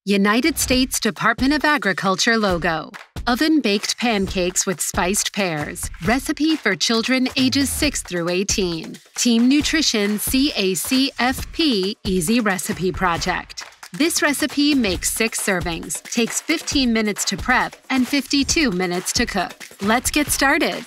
United States Department of Agriculture logo. Oven-baked pancakes with spiced pears. Recipe for children ages 6 through 18. Team Nutrition CACFP Easy Recipe Project. This recipe makes 6 servings, takes 15 minutes to prep, and 52 minutes to cook. Let's get started.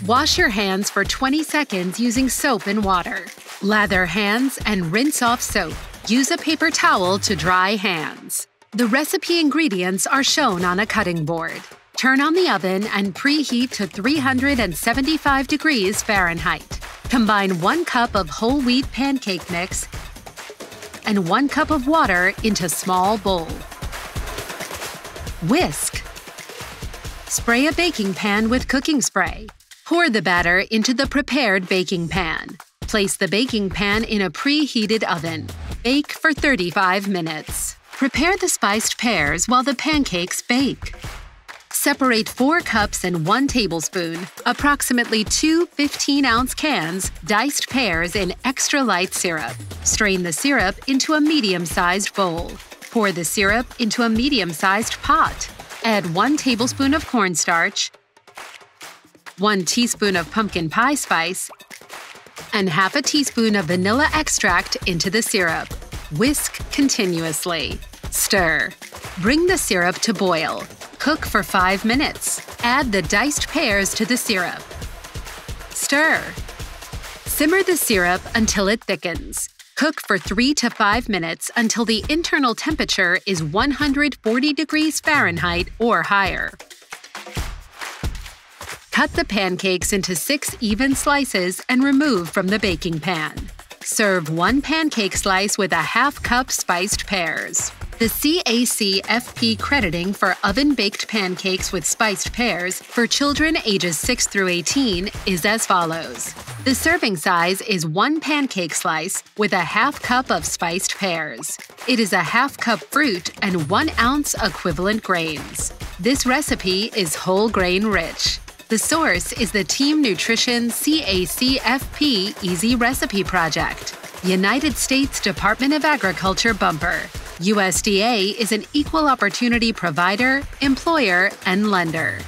Wash your hands for 20 seconds using soap and water. Lather hands and rinse off soap. Use a paper towel to dry hands. The recipe ingredients are shown on a cutting board. Turn on the oven and preheat to 375 degrees Fahrenheit. Combine 1 cup of whole wheat pancake mix and 1 cup of water into small bowl. Whisk. Spray a baking pan with cooking spray. Pour the batter into the prepared baking pan. Place the baking pan in a preheated oven. Bake for 35 minutes. Prepare the spiced pears while the pancakes bake. Separate 4 cups and 1 tablespoon, approximately 2 15-ounce cans, diced pears in extra light syrup. Strain the syrup into a medium-sized bowl. Pour the syrup into a medium-sized pot. Add 1 tablespoon of cornstarch, 1 teaspoon of pumpkin pie spice, and half a teaspoon of vanilla extract into the syrup. Whisk continuously. Stir. Bring the syrup to boil. Cook for 5 minutes. Add the diced pears to the syrup. Stir. Simmer the syrup until it thickens. Cook for 3 to 5 minutes until the internal temperature is 140 degrees Fahrenheit or higher. Cut the pancakes into 6 even slices and remove from the baking pan. Serve 1 pancake slice with a ½ cup spiced pears. The CACFP crediting for oven-baked pancakes with spiced pears for children ages 6 through 18 is as follows. The serving size is 1 pancake slice with a ½ cup of spiced pears. It is a ½ cup fruit and 1 ounce equivalent grains. This recipe is whole grain rich. The source is the Team Nutrition CACFP Easy Recipe Project. United States Department of Agriculture bumper. USDA is an equal opportunity provider, employer, and lender.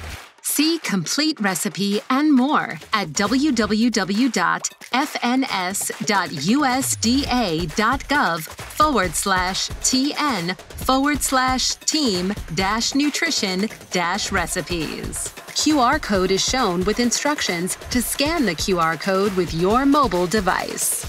See complete recipe and more at www.fns.usda.gov/team-nutrition-recipes. QR code is shown with instructions to scan the QR code with your mobile device.